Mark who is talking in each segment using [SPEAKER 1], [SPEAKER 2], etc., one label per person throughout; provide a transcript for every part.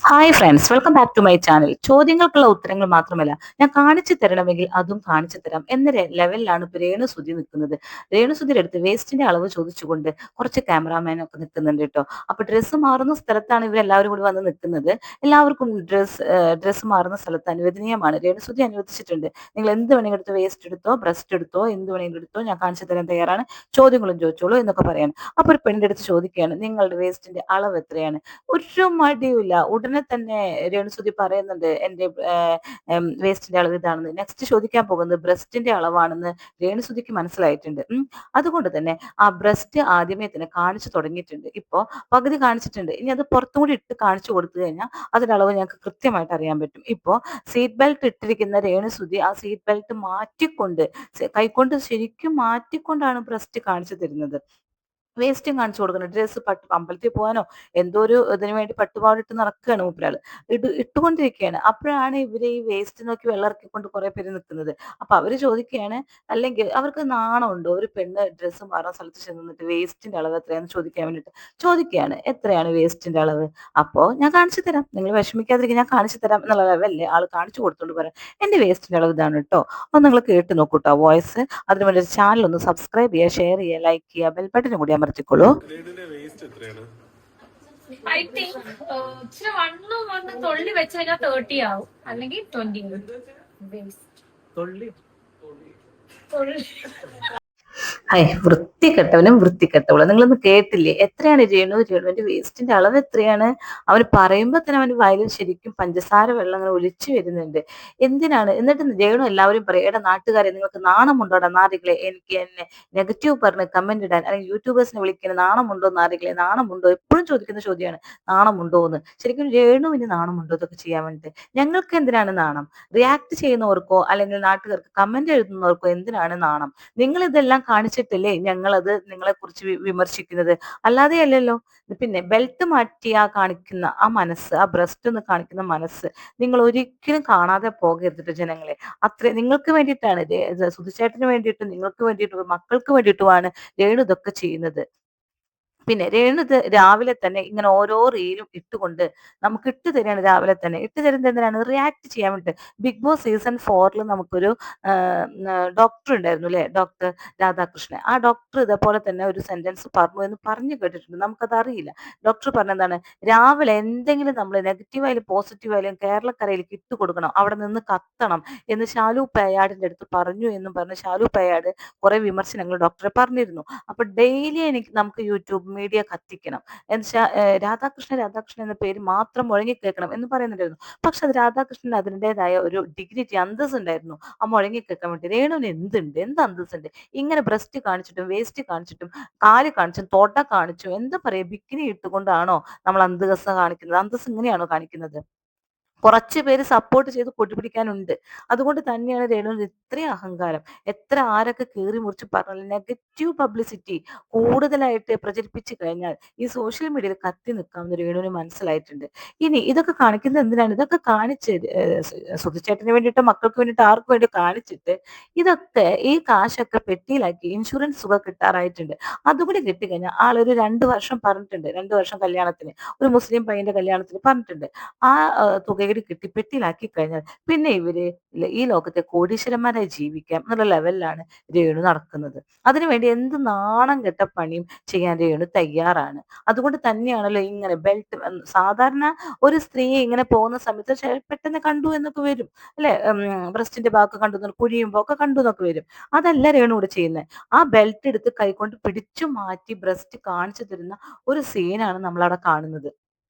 [SPEAKER 1] Hi friends, welcome back to my channel. ചോദ്യങ്ങൾക്കുള്ള ഉത്തരങ്ങൾ മാത്രമല്ല, ഞാൻ കാണിച്ചു തരണമെങ്കിൽ അതും കാണിച്ചു തരാം എന്ന ലെവലിലാണ് ഇപ്പോൾ രേണുസുതി നിൽക്കുന്നത്. രേണുസുതിയുടെ അടുത്ത് വേസ്റ്റിന്റെ അളവ് ചോദിച്ചുകൊണ്ട് കുറച്ച് ക്യാമറാമാനൊക്കെ നിൽക്കുന്നുണ്ട് കേട്ടോ. അപ്പൊ ഡ്രസ്സ് മാറുന്ന സ്ഥലത്താണ് ഇവരെല്ലാവരും കൂടി വന്ന് നിൽക്കുന്നത്. എല്ലാവർക്കും ഡ്രസ്സ് മാറുന്ന സ്ഥലത്ത് അനുവദനീയമാണ്. രേണുസുതി അനുവദിച്ചിട്ടുണ്ട്. നിങ്ങൾ എന്ത് വേണമെങ്കിലും എടുത്തോ, വേസ്റ്റ് എടുത്തോ, ബ്രസ്റ്റ് എടുത്തോ, എന്ത് വേണമെങ്കിലും എടുത്തോ, ഞാൻ കാണിച്ചു തരാൻ തയ്യാറാണ്. ചോദ്യങ്ങളും ചോദിച്ചോളൂ എന്നൊക്കെ പറയാണ്. അപ്പൊ ഒരു പെണ്ണിന്റെ അടുത്ത് ചോദിക്കുകയാണ്, നിങ്ങളുടെ വേസ്റ്റിന്റെ അളവ് എത്രയാണ്? ഒരു മടിയുമില്ല. ഉടനെ തന്നെ രേണുസുതി പറയുന്നുണ്ട് എന്റെ വേസ്റ്റിന്റെ അളവ് ഇതാണെന്ന്. നെക്സ്റ്റ് ചോദിക്കാൻ പോകുന്നത് ബ്രസ്റ്റിന്റെ അളവാണെന്ന് രേണുസുതിക്ക് മനസ്സിലായിട്ടുണ്ട്. അതുകൊണ്ട് തന്നെ ആ ബ്രസ്റ്റ് ആദ്യമേ തന്നെ കാണിച്ചു തുടങ്ങിയിട്ടുണ്ട്. ഇപ്പോ പകുതി കാണിച്ചിട്ടുണ്ട്. ഇനി അത് പുറത്തും കൂടി ഇട്ട് കാണിച്ചു കൊടുത്തു കഴിഞ്ഞാൽ അതിന്റെ അളവ് ഞങ്ങൾക്ക് കൃത്യമായിട്ട് അറിയാൻ പറ്റും. ഇപ്പോ സീറ്റ് ബെൽറ്റ് ഇട്ടിരിക്കുന്ന രേണുസുതി ആ സീറ്റ് ബെൽറ്റ് മാറ്റിക്കൊണ്ട് കൈകൊണ്ട് ശരിക്കും മാറ്റിക്കൊണ്ടാണ് ബ്രസ്റ്റ് കാണിച്ചു തരുന്നത്. വേസ്റ്റും കാണിച്ചു കൊടുക്കണം. ഡ്രസ്സ് അമ്പലത്തിൽ പോകാനോ എന്തോ ഒരു ഇതിനു വേണ്ടി പട്ടുപാവാട നടക്കുകയാണ് മൂപ്പരാള്. ഇട്ടുകൊണ്ടിരിക്കുകയാണ്. അപ്പോഴാണ് ഇവര് ഈ വേസ്റ്റ് നോക്കി വെള്ളം ഇറക്കിക്കൊണ്ട് കുറെ പേര് നിൽക്കുന്നത്. അപ്പൊ അവര് ചോദിക്കുകയാണ്, അല്ലെങ്കിൽ അവർക്ക് നാണമുണ്ടോ ഒരു പെണ്ണ് ഡ്രസ്സ് മാറുന്ന സ്ഥലത്ത് ചെന്നിട്ട് വേസ്റ്റിന്റെ അളവ് എത്രയാന്ന് ചോദിക്കാൻ വേണ്ടിയിട്ട് ചോദിക്കുകയാണ്, എത്രയാണ് വേസ്റ്റിന്റെ അളവ്? അപ്പോ ഞാൻ കാണിച്ചു തരാം, നിങ്ങൾ വിഷമിക്കാതിരിക്കും, ഞാൻ കാണിച്ചു തരാം എന്നുള്ള ലെവലില് ആള് കാണിച്ചു കൊടുത്തോണ്ട് പറയാം, എന്റെ വേസ്റ്റിന്റെ അളവ് ഇതാണ് കേട്ടോ, ഒന്ന് നിങ്ങൾ കേട്ട് നോക്കൂട്ടോ വോയിസ്. അതിന് വേണ്ടി ചാനൽ ഒന്ന് സബ്സ്ക്രൈബ് ചെയ്യുക, ഷെയർ ചെയ്യുക, ലൈക്ക് ചെയ്യുക, ബെൽ ബട്ടനും കൂടി അമർത്തിക്കോളൂ.
[SPEAKER 2] ഐ തിങ്ക് ഇച്ചിരി വണ്ണം വന്ന് തൊള്ളി വെച്ച് കഴിഞ്ഞാൽ 30 ആവും, അല്ലെങ്കിൽ 20 വേസ്റ്റ് തൊള്ളി.
[SPEAKER 1] ഹൈ, വൃത്തികെട്ടവളും നിങ്ങളൊന്ന് കേട്ടില്ലേ? എത്രയാണ് രേണുവിന്റെ വേസ്റ്റിന്റെ അളവ് എത്രയാണ്? അവന് പറയുമ്പോ തന്നെ അവന്റെ വയലിൽ ശരിക്കും പഞ്ചസാര വെള്ളം അങ്ങനെ ഒലിച്ചു വരുന്നുണ്ട്. എന്തിനാണ്? എന്നിട്ട് രേണു എല്ലാവരും പറയും, എടാ നാട്ടുകാരെ, നിങ്ങൾക്ക് നാണമുണ്ടോടാ നാരികളെ, എനിക്ക് എന്നെ നെഗറ്റീവ് പറഞ്ഞ് കമന്റ് ഇടാൻ, അല്ലെങ്കിൽ യൂട്യൂബേഴ്സിനെ വിളിക്കുന്ന നാണമുണ്ടോ നാരികളെ, നാണമുണ്ടോ? എപ്പോഴും ചോദിക്കുന്ന ചോദ്യമാണ്, നാണമുണ്ടോ എന്ന്. ശരിക്കും രേണുവിന് നാണമുണ്ടോ ഇതൊക്കെ ചെയ്യാൻ വേണ്ടിട്ട്? ഞങ്ങൾക്ക് എന്തിനാണ് നാണം? റിയാക്ട് ചെയ്യുന്നവർക്കോ അല്ലെങ്കിൽ നാട്ടുകാർക്ക് കമന്റ് എഴുതുന്നവർക്കോ എന്തിനാണ് നാണം? നിങ്ങൾ ഇതെല്ലാം കാണിച്ചിട്ടില്ലേ ഞങ്ങളത് നിങ്ങളെ കുറിച്ച് വിമർശിക്കുന്നത്? അല്ലാതെ അല്ലല്ലോ. പിന്നെ ബെൽറ്റ് മാറ്റി ആ കാണിക്കുന്ന ആ മനസ്സ്, ആ ബ്രസ്റ്റ് ഒന്ന് കാണിക്കുന്ന മനസ്സ് നിങ്ങൾ ഒരിക്കലും കാണാതെ പോകരുത് ജനങ്ങളെ. അത്ര നിങ്ങൾക്ക് വേണ്ടിയിട്ടാണ് സുധിച്ചേട്ടന് വേണ്ടിയിട്ടും നിങ്ങൾക്ക് വേണ്ടിയിട്ടും മക്കൾക്ക് വേണ്ടിയിട്ടുമാണ് രേണു ഇതൊക്കെ ചെയ്യുന്നത്. പിന്നെ രേണു ഇത് രാവിലെ തന്നെ ഇങ്ങനെ ഓരോ റീലും ഇട്ടുകൊണ്ട് നമുക്ക് ഇട്ട് തരികയാണ്. രാവിലെ തന്നെ ഇട്ട് തരുന്നത് എന്തിനാണ്? റിയാക്ട് ചെയ്യാൻ വേണ്ടിയിട്ട്. ബിഗ് ബോസ് സീസൺ 4 നമുക്കൊരു ഡോക്ടർ ഉണ്ടായിരുന്നു അല്ലെ, ഡോക്ടർ രാധാകൃഷ്ണൻ. ആ ഡോക്ടർ ഇതേപോലെ തന്നെ ഒരു സെന്റൻസ് പറഞ്ഞു എന്ന് പറഞ്ഞു കേട്ടിട്ടുണ്ട്, നമുക്കത് അറിയില്ല. ഡോക്ടർ പറഞ്ഞതാണ്, രാവിലെ എന്തെങ്കിലും നമ്മൾ നെഗറ്റീവായാലും പോസിറ്റീവായാലും കേരളക്കരയിലേക്ക് ഇട്ട് കൊടുക്കണം, അവിടെ നിന്ന് കത്തണം എന്ന് ശാലു പേയാടിന്റെ അടുത്ത് പറഞ്ഞു എന്നും പറഞ്ഞ് ശാലു പേയാട് കുറെ വിമർശനങ്ങൾ ഡോക്ടറെ പറഞ്ഞിരുന്നു. അപ്പൊ ഡെയിലി നമുക്ക് യൂട്യൂബ് മീഡിയ കത്തിക്കണം എന്നുവെച്ചാൽ രാധാകൃഷ്ണൻ എന്ന പേര് മാത്രം മുഴങ്ങി കേൾക്കണം എന്ന് പറയുന്നുണ്ടായിരുന്നു. പക്ഷെ അത് രാധാകൃഷ്ണൻ അതിൻ്റെതായ ഒരു ഡിഗ്നിറ്റി, അന്തസ് ഉണ്ടായിരുന്നു ആ മുഴങ്ങി കേൾക്കാൻ വേണ്ടി. രേണുവിന് എന്ത് അന്തസ്സുണ്ട്? ഇങ്ങനെ ബ്രസ്റ്റ് കാണിച്ചിട്ടും വേസ്റ്റ് കാണിച്ചിട്ടും കാല് കാണിച്ചും തൊട കാണിച്ചും എന്താ പറയാ, ബിക്കിനി ഇട്ടുകൊണ്ടാണോ നമ്മൾ അന്തസ് കാണിക്കുന്നത്? അന്തസ് ഇങ്ങനെയാണോ കാണിക്കുന്നത്? കുറച്ച് പേര് സപ്പോർട്ട് ചെയ്ത് കൊണ്ടുപിടിക്കാനുണ്ട്. അതുകൊണ്ട് തന്നെയാണ് രേണുവിന് ഇത്രയും അഹങ്കാരം. എത്ര ആരൊക്കെ കീറി മുറിച്ച് പറഞ്ഞാലും നെഗറ്റീവ് പബ്ലിസിറ്റി കൂടുതലായിട്ട് പ്രചരിപ്പിച്ചു കഴിഞ്ഞാൽ ഈ സോഷ്യൽ മീഡിയയിൽ കത്തി നിൽക്കാമെന്ന് രേണുവിന് മനസ്സിലായിട്ടുണ്ട്. ഇനി ഇതൊക്കെ കാണിക്കുന്നത് എന്തിനാണ്? ഇതൊക്കെ കാണിച്ച് സുധിച്ചേട്ടന് വേണ്ടിയിട്ട് മക്കൾക്ക് വേണ്ടിയിട്ട് ആർക്ക് വേണ്ടി കാണിച്ചിട്ട് ഇതൊക്കെ ഈ കാശൊക്കെ പെട്ടിയിലാക്കി ഇൻഷുറൻസ് തുക കിട്ടാറായിട്ടുണ്ട്. അതുകൂടി കിട്ടിക്കഴിഞ്ഞാൽ ആളൊരു 2 വർഷം പറഞ്ഞിട്ടുണ്ട്, 2 വർഷം കല്യാണത്തിന്, ഒരു മുസ്ലിം പയ്യന്റെ കല്യാണത്തിന് പറഞ്ഞിട്ടുണ്ട്. ആ തുകയൂടി കിട്ടി പെട്ടിയിലാക്കി കഴിഞ്ഞാൽ പിന്നെ ഇവര് ഈ ലോകത്തെ കോടീശ്വരന്മാരായി ജീവിക്കാം എന്നുള്ള ലെവലിലാണ് രേണു നടക്കുന്നത്. അതിനുവേണ്ടി എന്ത് നാണം കെട്ട പണിയും ചെയ്യാൻ രേണു തയ്യാറാണ്. അതുകൊണ്ട് തന്നെയാണല്ലോ ഇങ്ങനെ ബെൽറ്റ്, സാധാരണ ഒരു സ്ത്രീ ഇങ്ങനെ പോകുന്ന സമയത്ത് പെട്ടെന്ന് കണ്ടു എന്നൊക്കെ വരും അല്ലെ, ബ്രസ്റ്റിന്റെ ഭാഗമൊക്കെ കണ്ടു, കുഴിയുമ്പോ ഒക്കെ കണ്ടു എന്നൊക്കെ വരും. അതല്ല രേണു ഇവിടെ ചെയ്യുന്നത്. ആ ബെൽറ്റ് എടുത്ത് കൈകൊണ്ട് പിടിച്ചു മാറ്റി ബ്രസ്റ്റ് കാണിച്ചു തരുന്ന ഒരു സീനാണ് നമ്മളവിടെ കാണുന്നത്.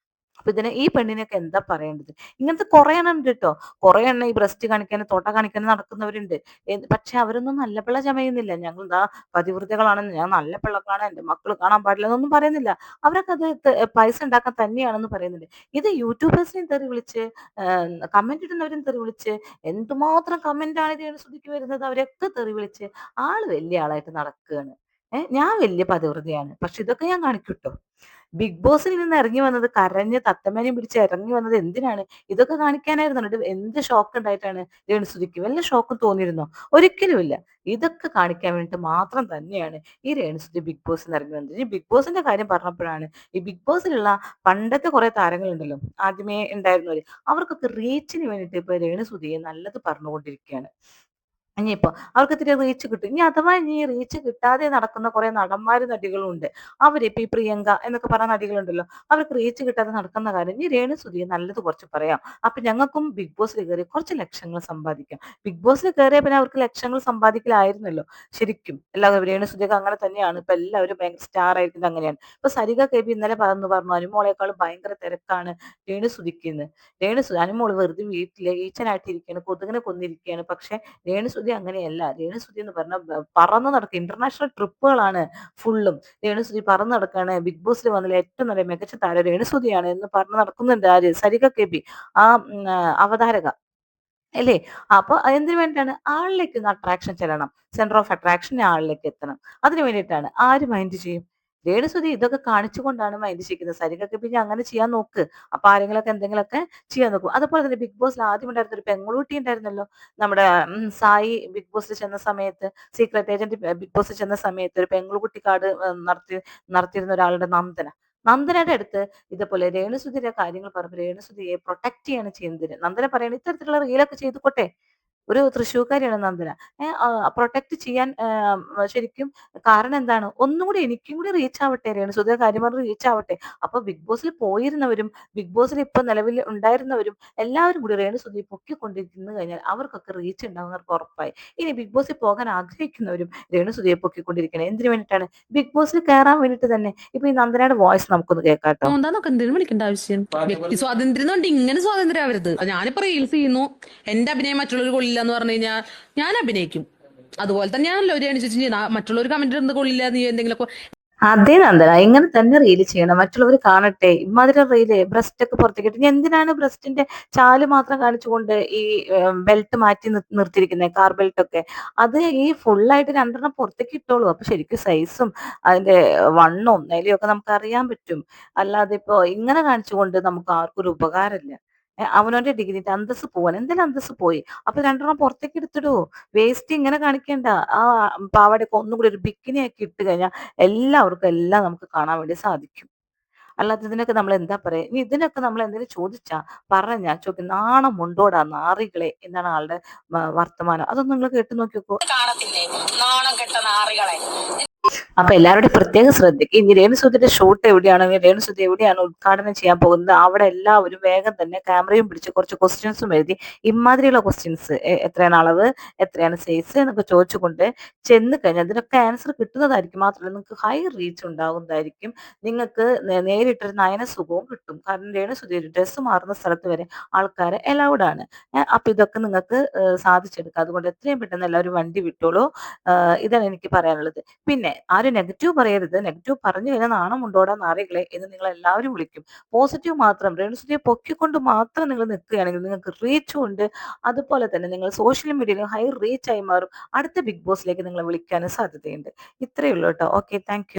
[SPEAKER 1] അപ്പൊ ഈ പെണ്ണിനൊക്കെ എന്താ പറയേണ്ടത്? ഇങ്ങനത്തെ കുറെ എണ്ണം ഉണ്ട് കേട്ടോ. കുറെ എണ്ണം ഈ ബ്രസ്റ്റ് കാണിക്കാനും തൊട്ട കാണിക്കാനും നടക്കുന്നവരുണ്ട്. പക്ഷെ അവരൊന്നും നല്ല പിള്ള ചമയുന്നില്ല. ഞങ്ങൾ എന്താ പതിവൃതകളാണെന്ന്, ഞാൻ നല്ല പിള്ളക്കാണ്, എന്റെ മക്കൾ കാണാൻ പാടില്ല എന്നൊന്നും പറയുന്നില്ല. അവരൊക്കെ അത് പൈസ ഉണ്ടാക്കാൻ തന്നെയാണെന്ന് പറയുന്നുണ്ട്. ഇത് യൂട്യൂബേഴ്സിനെയും തെറി വിളിച്ച്, കമന്റ് ഇടുന്നവരും തെറി വിളിച്ച്, എന്തുമാത്രം കമന്റ് ആണ് ഇതിന് ശ്രുതിക്ക് വരുന്നത്, അവരൊക്കെ തെറി വിളിച്ച് ആള് വലിയ ആളായിട്ട് നടക്കുകയാണ്. ഞാൻ വലിയ പതിവൃതയാണ്, പക്ഷെ ഇതൊക്കെ ഞാൻ കാണിക്കൂട്ടോ. ബിഗ് ബോസിൽ നിന്ന് ഇറങ്ങി വന്നത് കരഞ്ഞ് തത്തമ്മേനെയും പിടിച്ച് ഇറങ്ങി വന്നത് എന്തിനാണ്? ഇതൊക്കെ കാണിക്കാനായിരുന്നു. എന്നിട്ട് എന്ത് ഷോക്ക് ഉണ്ടായിട്ടാണ് രേണുസുതിക്ക്? വല്ല ഷോക്കും തോന്നിയിരുന്നോ? ഒരിക്കലുമില്ല. ഇതൊക്കെ കാണിക്കാൻ വേണ്ടിയിട്ട് മാത്രം തന്നെയാണ് ഈ രേണുസുതി ബിഗ് ബോസിൽ നിന്ന് ഇറങ്ങി വന്നത്. ഈ ബിഗ് ബോസിന്റെ കാര്യം പറഞ്ഞപ്പോഴാണ് ഈ ബിഗ് ബോസിലുള്ള പണ്ടത്തെ കുറെ താരങ്ങളുണ്ടല്ലോ, ആദ്യമേ ഉണ്ടായിരുന്നവര്, അവർക്കൊക്കെ റീച്ചിന് വേണ്ടിയിട്ട് ഇപ്പൊ രേണുസുതിയെ നല്ലത് പറഞ്ഞുകൊണ്ടിരിക്കുകയാണ്. ഇനിയിപ്പോ അവർക്ക് ഇത്തിരി റീച്ച് കിട്ടും. ഇനി അഥവാ ഇനി റീച്ച് കിട്ടാതെ നടക്കുന്ന കുറെ നടന്മാരും നടികളും ഉണ്ട്. അവരിപ്പോ ഈ പ്രിയങ്ക എന്നൊക്കെ പറഞ്ഞ നടികളുണ്ടല്ലോ, അവർക്ക് റീച്ച് കിട്ടാതെ നടക്കുന്ന കാര്യം ഇനി രേണുസുതിയെ നല്ലത് കുറച്ച് പറയാം. അപ്പൊ ഞങ്ങൾക്കും ബിഗ് ബോസിൽ കയറി കുറച്ച് ലക്ഷങ്ങൾ സമ്പാദിക്കാം. ബിഗ് ബോസിൽ കയറിയ പിന്നെ അവർക്ക് ലക്ഷങ്ങൾ സമ്പാദിക്കലായിരുന്നല്ലോ ശരിക്കും. എല്ലാവരും രേണുസുതിയൊക്കെ അങ്ങനെ തന്നെയാണ്. ഇപ്പൊ എല്ലാവരും ഭയങ്കര സ്റ്റാർ ആയിരിക്കുന്നത് അങ്ങനെയാണ്. ഇപ്പൊ സരിക കെ ബി ഇന്നലെ പറഞ്ഞു അനുമോളെക്കാളും ഭയങ്കര തിരക്കാണ് രേണുസുതിക്ക്. അനുമോള് വെറുതെ വീട്ടില് ഈച്ചനായിട്ട് ഇരിക്കുകയാണ്, കൊതുകിനെ കൊന്നിരിക്കുകയാണ്. പക്ഷെ രേണുസുതി അങ്ങനെയല്ല. രേണുസുതി എന്ന് പറഞ്ഞാൽ പറന്ന് നടക്കുക, ഇന്റർനാഷണൽ ട്രിപ്പുകളാണ് ഫുള്ളും. രേണുസുതി പറന്ന് നടക്കാണ്. ബിഗ് ബോസിൽ വന്നതിൽ ഏറ്റവും നല്ല മികച്ച താരം രേണുസുതിയാണ് എന്ന് പറഞ്ഞ് നടക്കുന്നുണ്ട് ആര്? സരിക കെ ബി, ആ അവതാരക അല്ലേ? അപ്പൊ എന്തിനു വേണ്ടിയിട്ടാണ്? ആളിലേക്ക് ഒന്ന് അട്രാക്ഷൻ ചെല്ലണം. സെന്റർ ഓഫ് അട്രാക്ഷൻ ആളിലേക്ക് എത്തണം. അതിന് വേണ്ടിയിട്ടാണ്. ആര് മൈൻഡ് ചെയ്യും? രേണുസുതി ഇതൊക്കെ കാണിച്ചുകൊണ്ടാണ് മൈൻഡ് ചെയ്യുന്നത്. സരികക്ക് പിന്നെ അങ്ങനെ ചെയ്യാൻ നോക്ക്. അപ്പൊ ആരെങ്കിലൊക്കെ എന്തെങ്കിലുമൊക്കെ ചെയ്യാൻ നോക്കും. അതുപോലെ തന്നെ ബിഗ് ബോസിൽ ആദ്യം ഉണ്ടായിരുന്ന ഒരു പെങ്ങളുട്ടി ഉണ്ടായിരുന്നല്ലോ, നമ്മുടെ സായി ബിഗ് ബോസിൽ ചെന്ന സമയത്ത്, സീക്രട്ട് ഏജന്റ് ബിഗ് ബോസിൽ ചെന്ന സമയത്ത് ഒരു പെങ്ങളുകുട്ടി കാർഡ് നടത്തിയിരുന്ന ഒരാളുടെ നന്ദന. നന്ദനയുടെ അടുത്ത് ഇതുപോലെ രേണുസുതിയുടെ കാര്യങ്ങൾ പറഞ്ഞപ്പോൾ രേണുസുതിയെ പ്രൊട്ടക്ട് ചെയ്യാണ് ചെയ്യുന്നത്. നന്ദന പറയണ ഇത്തരത്തിലുള്ള റീലൊക്കെ ചെയ്തുകൊട്ടെ, ഒരു തൃശ്ശൂർക്കാരിയാണ് നന്ദന. പ്രൊട്ടക്ട് ചെയ്യാൻ ശരിക്കും കാരണം എന്താണ്? ഒന്നും കൂടി എനിക്കും കൂടി റീച്ച് ആവട്ടെ, രേണുസുധിയുടെ കാര്യം പറഞ്ഞ് റീച്ച് ആവട്ടെ. അപ്പൊ ബിഗ് ബോസിൽ പോയിരുന്നവരും ബിഗ് ബോസിൽ ഇപ്പൊ നിലവിൽ ഉണ്ടായിരുന്നവരും എല്ലാവരും കൂടി രേണുസുധിയെ പൊക്കിക്കൊണ്ടിരിക്കുന്നു കഴിഞ്ഞാൽ അവർക്കൊക്കെ റീച്ച് ഉണ്ടാവുന്നവർക്ക് ഉറപ്പായി. ഇനി ബിഗ് ബോസിൽ പോകാൻ ആഗ്രഹിക്കുന്നവരും രേണുസുധിയെ പൊക്കിക്കൊണ്ടിരിക്കണം. എന്തിനു വേണ്ടിയിട്ടാണ്? ബിഗ് ബോസിൽ കയറാൻ വേണ്ടിയിട്ട് തന്നെ. ഇപ്പൊ ഈ നന്ദനയുടെ വോയിസ് നമുക്കൊന്ന് കേൾക്കാട്ടോ.
[SPEAKER 3] തോന്നാന്നൊക്കെ എന്തിനു വിളിക്കേണ്ട ആവശ്യം? വ്യക്തി സ്വാതന്ത്ര്യം കൊണ്ട് ഇങ്ങനെ സ്വാതന്ത്ര്യം ആവരുത്. ഞാനിപ്പോ റീൽസ് ചെയ്യുന്നു, എന്റെ അഭിനയം മറ്റുള്ളവർ കൊള്ളില്ല എന്ന് പറഞ്ഞു കഴിഞ്ഞാൽ ഞാൻ അഭിനയിക്കും. അതുപോലെ തന്നെയാണല്ലോ ഒരു അനുസരിച്ച് മറ്റുള്ളവർ കമന്റ് ഇടുന്നത് കൊള്ളില്ല, നീ എന്തെങ്കിലുമൊക്കെ.
[SPEAKER 1] അതേ നന്ദന, ഇങ്ങനെ തന്നെ റീല് ചെയ്യണം. മറ്റുള്ളവർ കാണട്ടെ. ഇമാതിരി റീല് ബ്രസ്റ്റ് ഒക്കെ പുറത്തേക്ക് ഇട്ട്, ഇനി എന്തിനാണ് ബ്രസ്റ്റിന്റെ ചാല് മാത്രം കാണിച്ചുകൊണ്ട് ഈ ബെൽറ്റ് മാറ്റി നിർത്തിയിരിക്കുന്നത്, കാർ ബെൽറ്റ് ഒക്കെ? അത് ഈ ഫുള്ളായിട്ട് 2 പുറത്തേക്ക് ഇട്ടോളൂ. അപ്പൊ ശരിക്കും സൈസും അതിന്റെ വണ്ണവും നിലയും ഒക്കെ നമുക്ക് അറിയാൻ പറ്റും. അല്ലാതെ ഇപ്പൊ ഇങ്ങനെ കാണിച്ചുകൊണ്ട് നമുക്ക് ആർക്കും ഒരു ഉപകാരമില്ല. അവനവന്റെ ഡിഗ്നിറ്റി അന്തസ്സ് പോവാൻ എന്തെങ്കിലും അന്തസ്സ് പോയി. അപ്പൊ 2 പുറത്തേക്ക് എടുത്തിടൂ. വേസ്റ്റ് ഇങ്ങനെ കാണിക്കണ്ട. ആ പാവാടയൊക്കെ ഒന്നും കൂടി ഒരു ബിക്കിനി ആക്കി ഇട്ട് കഴിഞ്ഞാൽ എല്ലാവർക്കും എല്ലാം നമുക്ക് കാണാൻ വേണ്ടി സാധിക്കും. അല്ലാതെ ഇതിനൊക്കെ നമ്മൾ എന്താ പറയാ? ഇനി ഇതിനൊക്കെ നമ്മൾ എന്തെങ്കിലും ചോദിച്ചാ പറഞ്ഞാ ചോദിക്കും, നാണം ഉണ്ടോടാ നാറികളെ എന്നാണ് ആളുടെ വർത്തമാനം. അതൊന്നും നിങ്ങൾ കേട്ടു നോക്കിയോക്കോ.
[SPEAKER 3] കാണത്തില്ലേ നാണം കെട്ട നാറികളെ.
[SPEAKER 1] അപ്പൊ എല്ലാവരുടെയും പ്രത്യേകം ശ്രദ്ധിക്കുക. ഇനി രേണുസുധിയുടെ ഷൂട്ട് എവിടെയാണെങ്കിൽ രേണുസുധി എവിടെയാണ് ഉദ്ഘാടനം ചെയ്യാൻ പോകുന്നത്, അവിടെ എല്ലാവരും വേഗം തന്നെ ക്യാമറയും പിടിച്ച് കുറച്ച് ക്വസ്റ്റ്യൻസും എഴുതി ഇമാതിരിയുള്ള ക്വസ്റ്റ്യൻസ്, എത്രയാണ് അളവ്, എത്രയാണ് സൈസ് എന്നൊക്കെ ചോദിച്ചുകൊണ്ട് ചെന്ന് കഴിഞ്ഞാൽ അതിനൊക്കെ ആൻസർ കിട്ടുന്നതായിരിക്കും. മാത്രമല്ല നിങ്ങൾക്ക് ഹൈ റീച്ച് ഉണ്ടാകുന്നതായിരിക്കും. നിങ്ങൾക്ക് നേരിട്ടൊരു നയന സുഖവും കിട്ടും. കാരണം രേണുസുധി ഒരു ഡ്രസ്സ് മാറുന്ന സ്ഥലത്ത് വരെ ആൾക്കാരെ അലൗഡ് ആണ്. അപ്പൊ ഇതൊക്കെ നിങ്ങൾക്ക് സാധിച്ചെടുക്കാം. അതുകൊണ്ട് എത്രയും പെട്ടെന്ന് എല്ലാവരും വണ്ടി വിട്ടോളൂ. ഇതാണ് എനിക്ക് പറയാനുള്ളത്. പിന്നെ ആരും നെഗറ്റീവ് പറയരുത്. നെഗറ്റീവ് പറഞ്ഞു കഴിഞ്ഞാൽ നാണം ഉണ്ടോടാ നാറികളെ എന്ന് നിങ്ങൾ എല്ലാവരും വിളിക്കും. പോസിറ്റീവ് മാത്രം രേണുസുധിയെ പൊക്കിക്കൊണ്ട് മാത്രം നിങ്ങൾ നിൽക്കുകയാണെങ്കിൽ നിങ്ങൾക്ക് റീച്ചും ഉണ്ട്. അതുപോലെ തന്നെ നിങ്ങൾ സോഷ്യൽ മീഡിയയിൽ ഹൈ റീച്ച് ആയി മാറും. അടുത്ത ബിഗ് ബോസിലേക്ക് നിങ്ങളെ വിളിക്കാനും സാധ്യതയുണ്ട്. ഇത്രയേ ഉള്ളൂ കേട്ടോ. Okay, thank you.